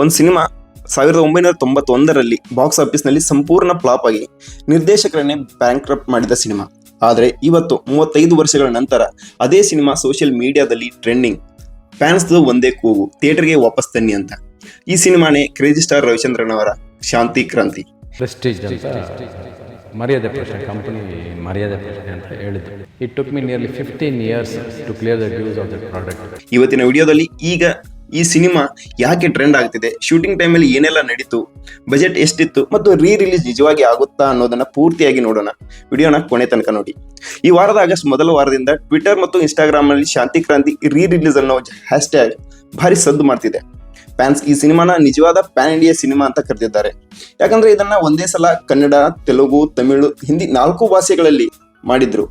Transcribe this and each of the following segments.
ಒಂದು cinema 1991ರಲ್ಲಿ box ಆಫೀಸ್ನಲ್ಲಿ ಸಂಪೂರ್ಣ ಫ್ಲಾಪ್ ಆಗಿ ನಿರ್ದೇಶಕರನ್ನೇ ಬ್ಯಾಂಕ್ರಪ್ಟ್ ಮಾಡಿದ ಸಿನಿಮಾ. ಆದರೆ ಇವತ್ತು 35 ವರ್ಷಗಳ ನಂತರ ಅದೇ ಸಿನಿಮಾ ಸೋಷಿಯಲ್ ಮೀಡಿಯಾದಲ್ಲಿ ಟ್ರೆಂಡಿಂಗ್. ಫ್ಯಾನ್ಸ್ದು ಒಂದೇ ಕೂಗು, ಥಿಯೇಟರ್ಗೆ ವಾಪಸ್ ತನ್ನಿ ಅಂತ. ಈ ಸಿನಿಮಾನೇ ಕ್ರೇಜಿ ಸ್ಟಾರ್ ರವಿಚಂದ್ರನ್ ಅವರ ಶಾಂತಿ ಕ್ರಾಂತಿ. ಪ್ರೆಸ್ಟೀಜ್ ಅಂತ ಮರ್ಯಾದೆ ಪ್ರಶ್ನೆ, ಕಂಪನಿ ಮರ್ಯಾದೆ ಪ್ರಶ್ನೆ ಅಂತ ಹೇಳಿದ್ದು. It took me nearly 15 years to clear the dues of the product. ಇವತ್ತಿನ ವಿಡಿಯೋದಲ್ಲಿ ಈಗ ಈ ಸಿನಿಮಾ ಯಾಕೆ ಟ್ರೆಂಡ್ ಆಗ್ತಿದೆ, ಶೂಟಿಂಗ್ ಟೈಮಲ್ಲಿ ಏನೆಲ್ಲ ನಡೀತು, ಬಜೆಟ್ ಎಷ್ಟಿತ್ತು ಮತ್ತು ರಿಲೀಸ್ ನಿಜವಾಗಿ ಆಗುತ್ತಾ ಅನ್ನೋದನ್ನ ಪೂರ್ತಿಯಾಗಿ ನೋಡೋಣ. ವಿಡಿಯೋನ ಕೊನೆ ತನಕ ನೋಡಿ. ಈ ವಾರದ ಆಗಸ್ಟ್ ಮೊದಲ ವಾರದಿಂದ ಟ್ವಿಟರ್ ಮತ್ತು ಇನ್ಸ್ಟಾಗ್ರಾಮ್ ನಲ್ಲಿ ಶಾಂತಿ ಕ್ರಾಂತಿ ರಿಲೀಸ್ ಅನ್ನೋ ಹ್ಯಾಶ್ಟ್ಯಾಗ್ ಭಾರಿ ಸದ್ದು ಮಾಡ್ತಿದೆ. ಫ್ಯಾನ್ಸ್ ಈ ಸಿನಿಮಾನ ನಿಜವಾದ ಪ್ಯಾನ್ ಇಂಡಿಯಾ ಸಿನಿಮಾ ಅಂತ ಕರೆದಿದ್ದಾರೆ. ಯಾಕಂದ್ರೆ ಇದನ್ನ ಒಂದೇ ಸಲ ಕನ್ನಡ, ತೆಲುಗು, ತಮಿಳು, ಹಿಂದಿ 4 ಭಾಷೆಗಳಲ್ಲಿ ಮಾಡಿದ್ರು.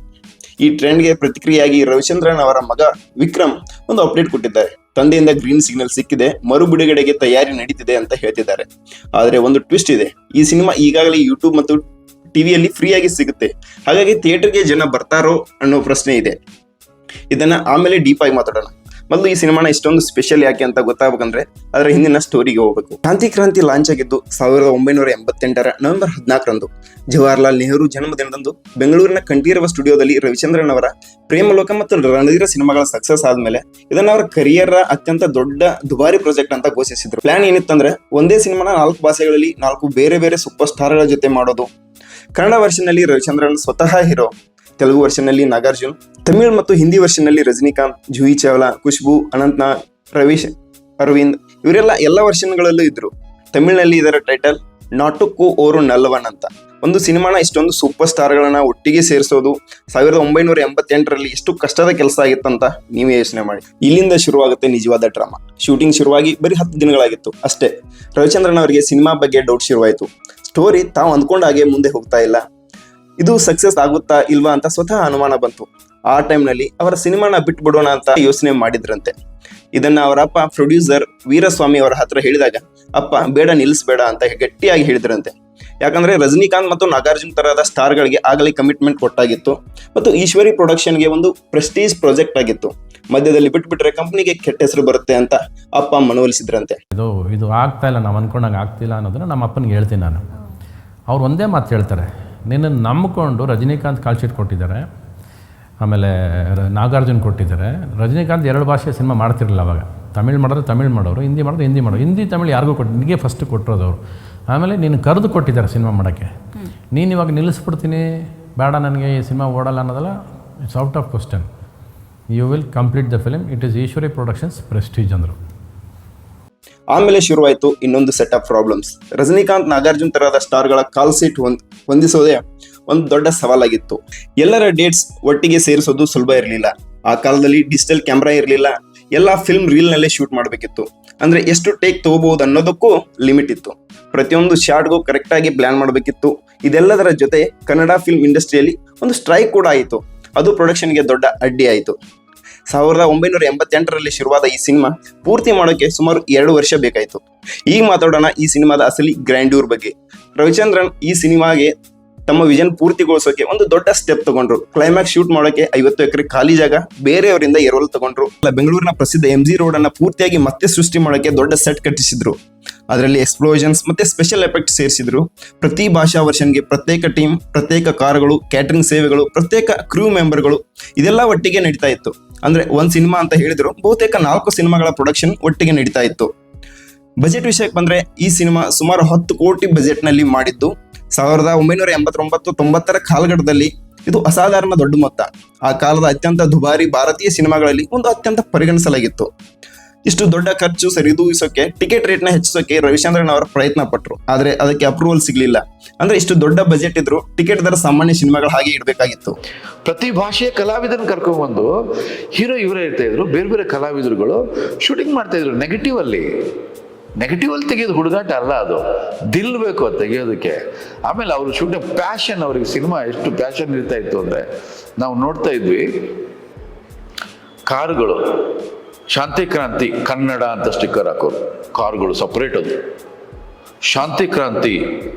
ಈ ಟ್ರೆಂಡ್ಗೆ ಪ್ರತಿಕ್ರಿಯೆಯಾಗಿ ರವಿಚಂದ್ರನ್ ಅವರ ಮಗ ವಿಕ್ರಮ್ ಒಂದು ಅಪ್ಡೇಟ್ ಕೊಟ್ಟಿದ್ದಾರೆ. ತಂದೆಯಿಂದ ಗ್ರೀನ್ ಸಿಗ್ನಲ್ ಸಿಕ್ಕಿದೆ, ಮರು ಬಿಡುಗಡೆಗೆ ತಯಾರಿ ನಡೀತಿದೆ ಅಂತ ಹೇಳ್ತಿದ್ದಾರೆ. ಆದರೆ ಒಂದು ಟ್ವಿಸ್ಟ್ ಇದೆ. ಈ ಸಿನಿಮಾ ಈಗಾಗಲೇ ಯೂಟ್ಯೂಬ್ ಮತ್ತು ಟಿವಿಯಲ್ಲಿ ಫ್ರೀಯಾಗಿ ಸಿಗುತ್ತೆ. ಹಾಗಾಗಿ ಥಿಯೇಟರ್ಗೆ ಜನ ಬರ್ತಾರೋ ಅನ್ನೋ ಪ್ರಶ್ನೆ ಇದೆ. ಇದನ್ನ ಆಮೇಲೆ ಡೀಪ್ ಆಗಿ ಮಾತಾಡೋಣ. ಮೊದಲು ಈ ಸಿನಿಮಾನ ಇಷ್ಟೊಂದು ಸ್ಪೆಷಲ್ ಯಾಕೆ ಅಂತ ಗೊತ್ತಾಗಬೇಕಂದ್ರೆ ಅದರ ಹಿಂದಿನ ಸ್ಟೋರಿಗೆ ಹೋಗಬೇಕು. ಶಾಂತಿ ಕ್ರಾಂತಿ ಲಾಂಚ್ ಆಗಿದ್ದು 1988 ನವೆಂಬರ್ 14ರಂದು ಜವಾಹರ್ಲಾಲ್ ನೆಹರು ಜನ್ಮದಿನದಂದು ಬೆಂಗಳೂರಿನ ಕಂಠೀರವ ಸ್ಟುಡಿಯೋದಲ್ಲಿ ರವಿಚಂದ್ರನ್ ಅವರ ಪ್ರೇಮಲೋಕ ಮತ್ತು ರಣಧೀರ ಸಿನಿಮಾಗಳ ಸಕ್ಸಸ್ ಆದ್ಮೇಲೆ ಇದನ್ನ ಅವರ ಕರಿಯರ್ ಅತ್ಯಂತ ದೊಡ್ಡ ದುಬಾರಿ ಪ್ರಾಜೆಕ್ಟ್ ಅಂತ ಘೋಷಿಸಿದ್ರು. ಪ್ಲಾನ್ ಏನಿತ್ತಂದ್ರೆ ಒಂದೇ ಸಿನಿಮಾನ 4 ಭಾಷೆಗಳಲ್ಲಿ 4 ಬೇರೆ ಬೇರೆ ಸೂಪರ್ ಸ್ಟಾರ್ಗಳ ಜೊತೆ ಮಾಡೋದು. ಕನ್ನಡ ವರ್ಷನ್ ನಲ್ಲಿ ರವಿಚಂದ್ರನ್ ಸ್ವತಃ ಹೀರೋ, ತೆಲುಗು ವರ್ಷನ್ ನಲ್ಲಿ ನಾಗಾರ್ಜುನ್, ತಮಿಳು ಮತ್ತು ಹಿಂದಿ ವರ್ಷನ್ ನಲ್ಲಿ ರಜನಿಕಾಂತ್, ಜೂಹಿ ಚಾವ್ಲಾ, ಖುಷ್ಬು, ಅನಂತ್ನಾಗ್, ರವೀಶ್, ಅರವಿಂದ್ ಇವರೆಲ್ಲ ಎಲ್ಲ ವರ್ಷನ್ಗಳಲ್ಲೂ ಇದ್ರು. ತಮಿಳಿನಲ್ಲಿ ಇದರ ಟೈಟಲ್ ನಾಟುಕು ಓರು ನಲ್ಲವನ್ ಅಂತ. ಒಂದು ಸಿನಿಮಾನ ಇಷ್ಟೊಂದು ಸೂಪರ್ ಸ್ಟಾರ್ಗಳನ್ನ ಒಟ್ಟಿಗೆ ಸೇರಿಸೋದು 1988ರಲ್ಲಿ ಎಷ್ಟು ಕಷ್ಟದ ಕೆಲಸ ಆಗಿತ್ತಂತ ನೀವೇ ಯೋಚನೆ ಮಾಡಿ. ಇಲ್ಲಿಂದ ಶುರುವಾಗುತ್ತೆ ನಿಜವಾದ ಡ್ರಾಮಾ. ಶೂಟಿಂಗ್ ಶುರುವಾಗಿ ಬರೀ 10 ದಿನಗಳಾಗಿತ್ತು ಅಷ್ಟೇ. ರವಿಚಂದ್ರನ್ ಅವರಿಗೆ ಸಿನಿಮಾ ಬಗ್ಗೆ ಡೌಟ್ ಶುರುವಾಯಿತು. ಸ್ಟೋರಿ ತಾವು ಅಂದ್ಕೊಂಡ ಹಾಗೆ ಮುಂದೆ ಹೋಗ್ತಾ ಇಲ್ಲ, ಇದು ಸಕ್ಸಸ್ ಆಗುತ್ತಾ ಇಲ್ವಾ ಅಂತ ಸ್ವತಃ ಅನುಮಾನ ಬಂತು. ಆ ಟೈಮ್ನಲ್ಲಿ ಅವರ ಸಿನಿಮಾನ ಬಿಟ್ಬಿಡೋಣ ಅಂತ ಯೋಚನೆ ಮಾಡಿದ್ರಂತೆ. ಇದನ್ನ ಅವರ ಅಪ್ಪ ಪ್ರೊಡ್ಯೂಸರ್ ವೀರಸ್ವಾಮಿ ಅವರ ಹತ್ರ ಹೇಳಿದಾಗ ಅಪ್ಪ ಬೇಡ, ನಿಲ್ಲಿಸಬೇಡ ಅಂತ ಗಟ್ಟಿಯಾಗಿ ಹೇಳಿದ್ರಂತೆ. ಯಾಕಂದ್ರೆ ರಜನಿಕಾಂತ್ ಮತ್ತು ನಾಗಾರ್ಜುನ್ ತರಹದ ಸ್ಟಾರ್ಗಳಿಗೆ ಆಗಲೇ ಕಮಿಟ್ಮೆಂಟ್ ಕೊಟ್ಟಾಗಿತ್ತು ಮತ್ತು ಈಶ್ವರಿ ಪ್ರೊಡಕ್ಷನ್ಗೆ ಒಂದು ಪ್ರೆಸ್ಟೀಜ್ ಪ್ರಾಜೆಕ್ಟ್ ಆಗಿತ್ತು. ಮಧ್ಯದಲ್ಲಿ ಬಿಟ್ಬಿಟ್ರೆ ಕಂಪ್ನಿಗೆ ಕೆಟ್ಟ ಹೆಸರು ಬರುತ್ತೆ ಅಂತ ಅಪ್ಪ ಮನವೊಲಿಸಿದ್ರಂತೆ. ಇದು ಆಗ್ತಾ ಇಲ್ಲ, ನಾವು ಅನ್ಕೊಂಡಂಗೆ ಆಗ್ತಿಲ್ಲ ಅನ್ನೋದನ್ನ ನಮ್ಮ ಅಪ್ಪನಿಗೆ ಹೇಳ್ತೀನಿ ನಾನು. ಅವ್ರು ಒಂದೇ ಮಾತು ಹೇಳ್ತಾರೆ, ನಿನ್ನನ್ನು ನಂಬಿಕೊಂಡು ರಜನಿಕಾಂತ್ ಕಾಲ್ ಶೀಟ್ ಕೊಟ್ಟಿದ್ದಾರೆ, ಆಮೇಲೆ ನಾಗಾರ್ಜುನ್ ಕೊಟ್ಟಿದ್ದಾರೆ. ರಜನಿಕಾಂತ್ 2 ಭಾಷೆ ಸಿನಿಮಾ ಮಾಡ್ತಿರಲಿಲ್ಲ ಅವಾಗ. ತಮಿಳು ಮಾಡಿದ್ರೆ ತಮಿಳು ಮಾಡೋರು, ಹಿಂದಿ ಮಾಡಿದ್ರೆ ಹಿಂದಿ ಮಾಡೋರು. ಹಿಂದಿ ತಮಿಳು ಯಾರಿಗೂ ನಿನಗೆ ಫಸ್ಟ್ ಕೊಟ್ಟಿರೋದವರು. ಆಮೇಲೆ ನೀನು ಕರೆದು ಕೊಟ್ಟಿದ್ದಾರೆ ಸಿನಿಮಾ ಮಾಡೋಕ್ಕೆ. ನೀನು ಇವಾಗ ನಿಲ್ಲಿಸ್ಬಿಡ್ತೀನಿ, ಬೇಡ ನನಗೆ ಈ ಸಿನಿಮಾ ಓಡಲ್ಲ ಅನ್ನೋದಲ್ಲ, it's out of question. You will complete the film, it is Eshwari productions prestige ಅಂದರು. ಆಮೇಲೆ ಶುರುವಾಯಿತು ಇನ್ನೊಂದು set of problems. Rajinikanth, Nagarjun ತರಹದ ಸ್ಟಾರ್ಗಳ ಕಾಲ್ ಸೀಟ್ ಹೊಂದಿಸೋದೇ ಒಂದು ದೊಡ್ಡ ಸವಾಲಾಗಿತ್ತು. ಎಲ್ಲರ ಡೇಟ್ಸ್ ಒಟ್ಟಿಗೆ ಸೇರಿಸೋದು ಸುಲಭ ಇರಲಿಲ್ಲ. ಆ ಕಾಲದಲ್ಲಿ ಡಿಜಿಟಲ್ ಕ್ಯಾಮ್ರಾ ಇರಲಿಲ್ಲ. ಎಲ್ಲ ಫಿಲ್ಮ್ ರೀಲ್ನಲ್ಲೇ ಶೂಟ್ ಮಾಡಬೇಕಿತ್ತು. ಅಂದ್ರೆ ಎಷ್ಟು ಟೇಕ್ ತಗೋಬಹುದು ಅನ್ನೋದಕ್ಕೂ ಲಿಮಿಟ್ ಇತ್ತು. ಪ್ರತಿಯೊಂದು ಶಾಟ್ಗೂ ಕರೆಕ್ಟಾಗಿ ಪ್ಲಾನ್ ಮಾಡಬೇಕಿತ್ತು. ಇದೆಲ್ಲದರ ಜೊತೆ ಕನ್ನಡ ಫಿಲ್ಮ್ ಇಂಡಸ್ಟ್ರಿಯಲ್ಲಿ ಒಂದು ಸ್ಟ್ರೈಕ್ ಕೂಡ ಆಯಿತು. ಅದು ಪ್ರೊಡಕ್ಷನ್ಗೆ ದೊಡ್ಡ ಅಡ್ಡಿ ಆಯಿತು. 1988ರಲ್ಲಿ ಶುರುವಾದ ಈ ಸಿನಿಮಾ ಪೂರ್ತಿ ಮಾಡೋಕೆ ಸುಮಾರು 2 ವರ್ಷ ಬೇಕಾಯಿತು. ಈಗ ಮಾತಾಡೋಣ ಈ ಸಿನಿಮಾದ ಅಸಲಿ ಗ್ರ್ಯಾಂಡ್ಯೂರ್ ಬಗ್ಗೆ. ರವಿಚಂದ್ರನ್ ಈ ಸಿನಿಮಾಗೆ ತಮ್ಮ ವಿಷನ್ ಪೂರ್ತಿಗೊಳಿಸೋಕೆ ಒಂದು ದೊಡ್ಡ ಸ್ಟೆಪ್ ತಗೊಂಡ್ರು. ಕ್ಲೈಮ್ಯಾಕ್ಸ್ ಶೂಟ್ ಮಾಡೋಕೆ 50 ಎಕರೆ ಖಾಲಿ ಜಾಗ ಬೇರೆಯವರಿಂದ ಎರವಲು ತಗೊಂಡ್ರು. ಬೆಂಗಳೂರಿನ ಪ್ರಸಿದ್ಧ MG ರೋಡ್ ಅನ್ನ ಪೂರ್ತಿಯಾಗಿ ಮತ್ತೆ ಸೃಷ್ಟಿ ಮಾಡೋಕೆ ದೊಡ್ಡ ಸೆಟ್ ಕಟ್ಟಿಸಿದ್ರು. ಅದರಲ್ಲಿ ಎಕ್ಸ್ಪ್ಲೋಷನ್ಸ್ ಮತ್ತೆ ಸ್ಪೆಷಲ್ ಎಫೆಕ್ಟ್ ಸೇರಿಸಿದ್ರು. ಪ್ರತಿ ಭಾಷಾ ವರ್ಷನ್ಗೆ ಪ್ರತ್ಯೇಕ ಟೀಮ್, ಪ್ರತ್ಯೇಕ ಕಾರುಗಳು, ಕ್ಯಾಟರಿಂಗ್ ಸೇವೆಗಳು, ಪ್ರತ್ಯೇಕ ಕ್ರೂ ಮೆಂಬರ್ಗಳು, ಇದೆಲ್ಲ ಒಟ್ಟಿಗೆ ನಡೀತಾ ಇತ್ತು. ಅಂದ್ರೆ ಒಂದು ಸಿನಿಮಾ ಅಂತ ಹೇಳಿದ್ರು ಬಹುತೇಕ 4 ಸಿನಿಮಾಗಳ ಪ್ರೊಡಕ್ಷನ್ ಒಟ್ಟಿಗೆ ನಡೀತಾ ಇತ್ತು. ಬಜೆಟ್ ವಿಷಯಕ್ಕೆ ಬಂದ್ರೆ ಈ ಸಿನಿಮಾ ಸುಮಾರು 10 ಕೋಟಿ ಬಜೆಟ್ ನಲ್ಲಿ ಮಾಡಿದ್ದು. 1989-90ರ ಕಾಲಘಟ್ಟದಲ್ಲಿ ಇದು ಅಸಾಧಾರಣ ದೊಡ್ಡ ಮೊತ್ತ. ಆ ಕಾಲದ ಅತ್ಯಂತ ದುಬಾರಿ ಭಾರತೀಯ ಸಿನಿಮಾಗಳಲ್ಲಿ ಒಂದು ಅತ್ಯಂತ ಪರಿಗಣಿಸಲಾಗಿತ್ತು. ಇಷ್ಟು ದೊಡ್ಡ ಖರ್ಚು ಸರಿದೂಗಿಸೋಕೆ, ಟಿಕೆಟ್ ರೇಟ್ನ ಹೆಚ್ಚಿಸೋಕೆ ರವಿಚಂದ್ರನ್ ಅವರು ಪ್ರಯತ್ನ ಪಟ್ಟರು. ಆದರೆ ಅದಕ್ಕೆ ಅಪ್ರೂವಲ್ ಸಿಗಲಿಲ್ಲ. ಅಂದ್ರೆ ಇಷ್ಟು ದೊಡ್ಡ ಬಜೆಟ್ ಇದ್ರು ಟಿಕೆಟ್ ದರ ಸಾಮಾನ್ಯ ಸಿನಿಮಾಗಳು ಹಾಗೆ ಇಡಬೇಕಾಗಿತ್ತು. ಪ್ರತಿ ಭಾಷೆಯ ಕಲಾವಿದನ ಕರ್ಕೊಂಡ್ಬಂದು ಹೀರೋ ಇವರೇ ಇರ್ತಾ ಇದ್ರು, ಬೇರೆ ಬೇರೆ ಕಲಾವಿದರುಗಳು ಶೂಟಿಂಗ್ ಮಾಡ್ತಾ ಇದ್ರು. ನೆಗೆಟಿವ್ ಅಲ್ಲಿ ತೆಗೆಯೋದು ಹುಡುಗಾಟ ಅಲ್ಲ, ಅದು ದಿಲ್ ಬೇಕು ಅದು ತೆಗೆಯೋದಕ್ಕೆ. ಆಮೇಲೆ ಅವರು ಶೂಟಿಂಗ್ ಪ್ಯಾಷನ್, ಅವ್ರಿಗೆ ಸಿನಿಮಾ ಎಷ್ಟು ಪ್ಯಾಷನ್ ಇರ್ತಾ ಇತ್ತು ಅಂದರೆ ನಾವು ನೋಡ್ತಾ ಇದ್ವಿ. ಕಾರುಗಳು ಶಾಂತಿ ಕ್ರಾಂತಿ ಕನ್ನಡ ಅಂತ ಸ್ಟಿಕ್ಕರ್ ಹಾಕೋರು, ಕಾರುಗಳು ಸಪ್ರೇಟ್. ಅದು ಶಾಂತಿ ಕ್ರಾಂತಿ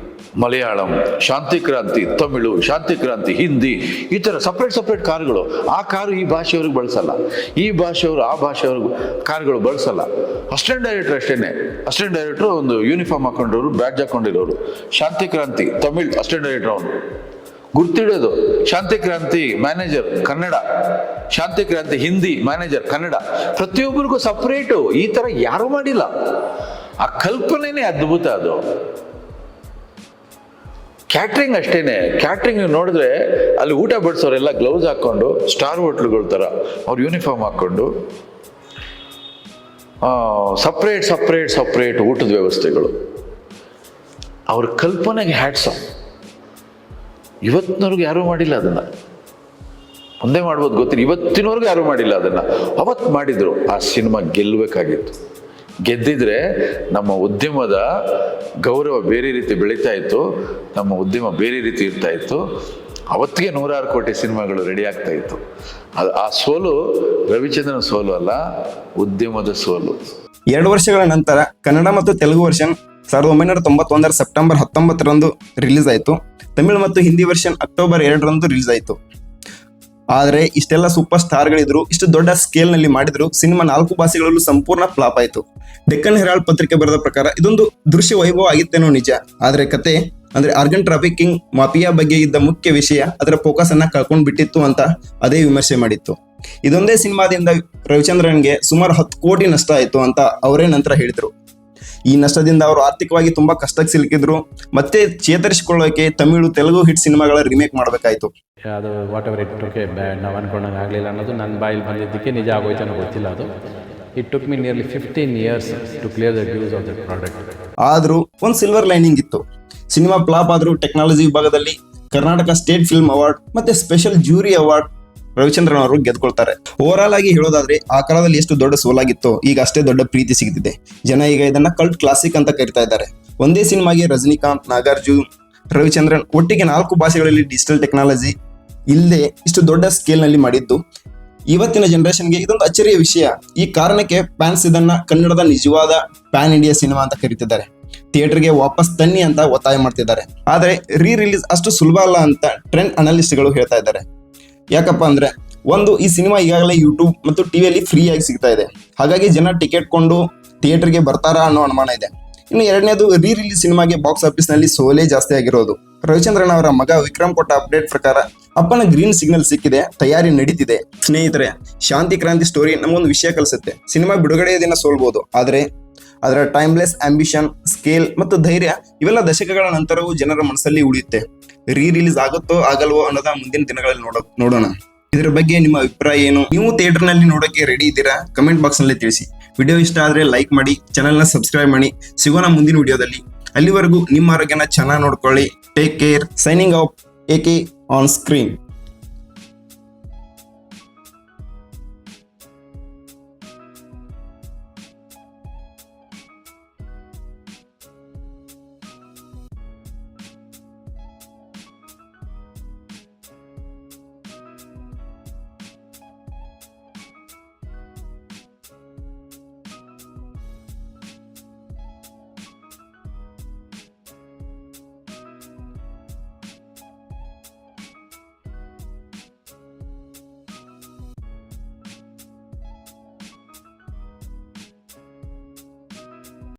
ಮಲಯಾಳಂ, ಶಾಂತಿ ಕ್ರಾಂತಿ ತಮಿಳು, ಶಾಂತಿ ಕ್ರಾಂತಿ ಹಿಂದಿ, ಈ ಥರ ಸಪ್ರೇಟ್ ಕಾರುಗಳು. ಆ ಕಾರು ಈ ಭಾಷೆಯವ್ರಿಗೆ ಬಳಸಲ್ಲ, ಈ ಭಾಷೆಯವರು ಆ ಭಾಷೆಯವ್ರಿಗೆ ಕಾರುಗಳು ಬಳಸಲ್ಲ. ಅಸಿಸ್ಟೆಂಟ್ ಡೈರೆಕ್ಟರ್ ಅಷ್ಟೇನೆ. ಅಸಿಸ್ಟೆಂಟ್ ಡೈರೆಕ್ಟರ್ ಒಂದು ಯೂನಿಫಾರ್ಮ್ ಹಾಕೊಂಡಿರೋರು, ಬ್ಯಾಡ್ಜ್ ಹಾಕೊಂಡಿರೋರು. ಶಾಂತಿ ಕ್ರಾಂತಿ ತಮಿಳ್ ಅಸಿಸ್ಟೆಂಟ್ ಡೈರೆಕ್ಟರ್ ಅವನು ಗುರ್ತಿಡೋದು. ಶಾಂತಿ ಕ್ರಾಂತಿ ಮ್ಯಾನೇಜರ್ ಕನ್ನಡ, ಶಾಂತಿ ಕ್ರಾಂತಿ ಹಿಂದಿ ಮ್ಯಾನೇಜರ್ ಕನ್ನಡ. ಪ್ರತಿಯೊಬ್ಬರಿಗೂ ಸಪ್ರೇಟು. ಈ ಥರ ಯಾರೂ ಮಾಡಿಲ್ಲ. ಆ ಕಲ್ಪನೆನೇ ಅದ್ಭುತ. ಅದು ಕ್ಯಾಟ್ರಿಂಗ್ ಅಷ್ಟೇನೆ. ಕ್ಯಾಟ್ರಿಂಗ್ ನೀವು ನೋಡಿದ್ರೆ ಅಲ್ಲಿ ಊಟ ಬಡಿಸೋರೆಲ್ಲ ಗ್ಲೌಸ್ ಹಾಕ್ಕೊಂಡು, ಸ್ಟಾರ್ ಹೋಟ್ಲುಗಳ ಥರ ಅವ್ರು ಯೂನಿಫಾರ್ಮ್ ಹಾಕ್ಕೊಂಡು, ಸಪ್ರೇಟ್ ಊಟದ ವ್ಯವಸ್ಥೆಗಳು. ಅವ್ರ ಕಲ್ಪನೆಗೆ ಹ್ಯಾಟ್ಸ್ ಆಫ್. ಇವತ್ತಿನವ್ರಿಗೆ ಯಾರೂ ಮಾಡಿಲ್ಲ ಅದನ್ನು. ಒಂದೇ ಮಾಡ್ಬೋದು ಗೊತ್ತಿಲ್ಲ, ಇವತ್ತಿನವ್ರಿಗೆ ಯಾರೂ ಮಾಡಿಲ್ಲ ಅದನ್ನು. ಅವತ್ತು ಮಾಡಿದ್ರು. ಆ ಸಿನಿಮಾ ಗೆಲ್ಲಬೇಕಾಗಿತ್ತು. ಗೆದ್ದಿದ್ರೆ ನಮ್ಮ ಉದ್ಯಮದ ಗೌರವ ಬೇರೆ ರೀತಿ ಬೆಳೀತಾ ಇತ್ತು, ನಮ್ಮ ಉದ್ಯಮ ಬೇರೆ ರೀತಿ ಇರ್ತಾ ಇತ್ತು. ಅವತ್ತಿಗೆ 106 ಕೋಟಿ ಸಿನಿಮಾಗಳು ರೆಡಿ ಆಗ್ತಾ ಇತ್ತು. ಆ ಸೋಲು ರವಿಚಂದ್ರನ್ ಸೋಲು ಅಲ್ಲ, ಉದ್ಯಮದ ಸೋಲು. 2 ವರ್ಷಗಳ ನಂತರ ಕನ್ನಡ ಮತ್ತು ತೆಲುಗು ವರ್ಷನ್ 1991 ಸೆಪ್ಟೆಂಬರ್ 19ರಂದು ರಿಲೀಸ್ ಆಯಿತು. ತಮಿಳು ಮತ್ತು ಹಿಂದಿ ವರ್ಷನ್ ಅಕ್ಟೋಬರ್ 2ರಂದು ರಿಲೀಸ್ ಆಯಿತು. ಆದರೆ ಇಷ್ಟೆಲ್ಲ ಸೂಪರ್ ಸ್ಟಾರ್ಗಳಿದ್ರು, ಇಷ್ಟು ದೊಡ್ಡ ಸ್ಕೇಲ್ನಲ್ಲಿ ಮಾಡಿದ್ರು, ಸಿನಿಮಾ 4 ಭಾಷೆಗಳಲ್ಲೂ ಸಂಪೂರ್ಣ ಫ್ಲಾಪ್ ಆಯಿತು. ಡೆಕ್ಕನ್ ಹೆರಾಲ್ಡ್ ಪತ್ರಿಕೆ ಬರೆದ ಪ್ರಕಾರ ಇದೊಂದು ದೃಶ್ಯ ವೈಭವ ಆಗಿತ್ತೇನೋ ನಿಜ, ಆದರೆ ಕತೆ ಅಂದ್ರೆ ಆರ್ಗನ್ ಟ್ರಾಫಿಕಿಂಗ್ ಮಾಫಿಯಾ ಬಗ್ಗೆ ಇದ್ದ ಮುಖ್ಯ ವಿಷಯ ಅದರ ಫೋಕಸ್ ಅನ್ನ ಕಳ್ಕೊಂಡ್ ಬಿಟ್ಟಿತ್ತು ಅಂತ ಅದೇ ವಿಮರ್ಶೆ ಮಾಡಿತ್ತು. ಇದೊಂದೇ ಸಿನಿಮಾದಿಂದ ರವಿಚಂದ್ರನ್ಗೆ ಸುಮಾರು 10 ಕೋಟಿ ನಷ್ಟ ಆಯಿತು ಅಂತ ಅವರೇ ನಂತರ ಹೇಳಿದ್ರು. ಈ ನಷ್ಟದಿಂದ ಅವರು ಆರ್ಥಿಕವಾಗಿ ತುಂಬಾ ಕಷ್ಟಕ್ಕೆ ಸಿಲುಕಿದ್ರು. ಮತ್ತೆ ಚೇತರಿಸಿಕೊಳ್ಳೋಕೆ ತಮಿಳು ತೆಲುಗು ಹಿಟ್ ಸಿನಿಮಾಗಳ ರಿಮೇಕ್ ಮಾಡಬೇಕಾಯ್ತು. ಅದು ವಾಟ್ ಎವರ್ ಇಟ್ ಓಕೆ ಬ್ಯಾಡ್, ನಾವು ಅನ್ಕೊಂಡಂಗೆ ಆಗಲಿಲ್ಲ ಅನ್ನೋದು ನನ್ನ ಬಾಯಲ್ಲಿ ಬಂದಿದ್ದಕ್ಕೆ ನಿಜ ಆಗೋಯ್ತು ಅನ್ನೋ ಗೊತ್ತಿಲ್ಲ. ಅದು it took me nearly 15 years to clear the dues of that product. ಆದರೂ ಒಂದು ಸಿಲ್ವರ್ ಲೈನಿಂಗ್ ಇತ್ತು. ಸಿನಿಮಾ ಫ್ಲಾಪ್ ಆದ್ರೂ ಟೆಕ್ನಾಲಜಿ ವಿಭಾಗದಲ್ಲಿ ಕರ್ನಾಟಕ ಸ್ಟೇಟ್ ಫಿಲ್ಮ್ ಅವಾರ್ಡ್ ಮತ್ತೆ ಸ್ಪೆಷಲ್ ಜ್ಯೂರಿ ಅವಾರ್ಡ್ ರವಿಚಂದ್ರನ್ ಅವರು ಗೆದ್ಕೊಳ್ತಾರೆ. ಓವರ್ ಆಲ್ ಆಗಿ ಹೇಳೋದಾದ್ರೆ ಆ ಕಾಲದಲ್ಲಿ ಎಷ್ಟು ದೊಡ್ಡ ಸೋಲಾಗಿತ್ತೋ ಈಗ ಅಷ್ಟೇ ದೊಡ್ಡ ಪ್ರೀತಿ ಸಿಗ್ತಿದೆ. ಜನ ಈಗ ಇದನ್ನ ಕಲ್ಟ್ ಕ್ಲಾಸಿಕ್ ಅಂತ ಕರಿತಾ ಇದ್ದಾರೆ. ಒಂದೇ ಸಿನಿಮಾಗೆ ರಜನಿಕಾಂತ್, ನಾಗಾರ್ಜುನ್, ರವಿಚಂದ್ರನ್ ಒಟ್ಟಿಗೆ 4 ಭಾಷೆಗಳಲ್ಲಿ ಡಿಜಿಟಲ್ ಟೆಕ್ನಾಲಜಿ ಇಲ್ಲದೆ ಇಷ್ಟು ದೊಡ್ಡ ಸ್ಕೇಲ್ ನಲ್ಲಿ ಮಾಡಿದ್ದು ಇವತ್ತಿನ ಜನರೇಷನ್ಗೆ ಇದೊಂದು ಅಚ್ಚರಿಯ ವಿಷಯ. ಈ ಕಾರಣಕ್ಕೆ ಫ್ಯಾನ್ಸ್ ಇದನ್ನ ಕನ್ನಡದ ನಿಜವಾದ ಪ್ಯಾನ್ ಇಂಡಿಯಾ ಸಿನಿಮಾ ಅಂತ ಕರೀತಿದ್ದಾರೆ. ಥಿಯೇಟರ್ಗೆ ವಾಪಸ್ ತನ್ನಿ ಅಂತ ಒತ್ತಾಯ ಮಾಡ್ತಿದ್ದಾರೆ. ಆದರೆ ರಿಲೀಸ್ ಅಷ್ಟು ಸುಲಭ ಅಲ್ಲ ಅಂತ ಟ್ರೆಂಡ್ ಅನಲಿಸ್ಟ್ಗಳು ಹೇಳ್ತಾ ಇದ್ದಾರೆ. ಯಾಕಪ್ಪ ಅಂದ್ರೆ ಒಂದು, ಈ ಸಿನಿಮಾ ಈಗಾಗಲೇ ಯೂಟ್ಯೂಬ್ ಮತ್ತು ಟಿವಿಯಲ್ಲಿ ಫ್ರೀ ಆಗಿ ಸಿಗ್ತಾ ಇದೆ. ಹಾಗಾಗಿ ಜನ ಟಿಕೆಟ್ ಕೊಂಡು ಥಿಯೇಟರ್ಗೆ ಬರ್ತಾರಾ ಅನ್ನೋ ಅನುಮಾನ ಇದೆ. ಇನ್ನು ಎರಡನೇದು, ರಿಲೀಸ್ ಸಿನಿಮಾಗೆ ಬಾಕ್ಸ್ ಆಫೀಸ್ ನಲ್ಲಿ ಸೋಲೇ ಜಾಸ್ತಿ ಆಗಿರೋದು. ರವಿಚಂದ್ರನ್ ಅವರ ಮಗ ವಿಕ್ರಮ್ ಕೊಟ್ಟ ಅಪ್ಡೇಟ್ ಪ್ರಕಾರ ಅಪ್ಪನ ಗ್ರೀನ್ ಸಿಗ್ನಲ್ ಸಿಕ್ಕಿದೆ, ತಯಾರಿ ನಡೀತಿದೆ. ಸ್ನೇಹಿತರೆ, ಶಾಂತಿ ಕ್ರಾಂತಿ ಸ್ಟೋರಿ ನಮಗೊಂದು ವಿಷಯ ಕಲಿಸುತ್ತೆ. ಸಿನಿಮಾ ಬಿಡುಗಡೆಯ ದಿನ ಸೋಲ್ಬಹುದು, ಆದರೆ ಅದರ ಟೈಮ್ಲೆಸ್ ಆಂಬಿಷನ್, ಸ್ಕೇಲ್ ಮತ್ತು ಧೈರ್ಯ ಇವೆಲ್ಲ ದಶಕಗಳ ನಂತರವೂ ಜನರ ಮನಸ್ಸಲ್ಲಿ ಉಳಿಯುತ್ತೆ. ರಿಲೀಸ್ ಆಗುತ್ತೋ ಆಗಲ್ವೋ ಅನ್ನೋದ ಮುಂದಿನ ದಿನಗಳಲ್ಲಿ ನೋಡೋಣ. ಇದರ ಬಗ್ಗೆ ನಿಮ್ಮ ಅಭಿಪ್ರಾಯ ಏನು? ನೀವು ಥಿಯೇಟರ್ ನಲ್ಲಿ ನೋಡೋಕೆ ರೆಡಿ ಇದ್ದೀರಾ? ಕಮೆಂಟ್ ಬಾಕ್ಸ್ ನಲ್ಲಿ ತಿಳಿಸಿ. ವಿಡಿಯೋ ಇಷ್ಟ ಆದ್ರೆ ಲೈಕ್ ಮಾಡಿ, ಚಾನೆಲ್ ನ ಸಬ್ಸ್ಕ್ರೈಬ್ ಮಾಡಿ. ಸಿಗೋಣ ಮುಂದಿನ ವಿಡಿಯೋದಲ್ಲಿ. ಅಲ್ಲಿವರೆಗೂ ನಿಮ್ಮ ಆರೋಗ್ಯನ ಚೆನ್ನಾಗಿ ನೋಡ್ಕೊಳ್ಳಿ. Take care. Signing off AK on screen.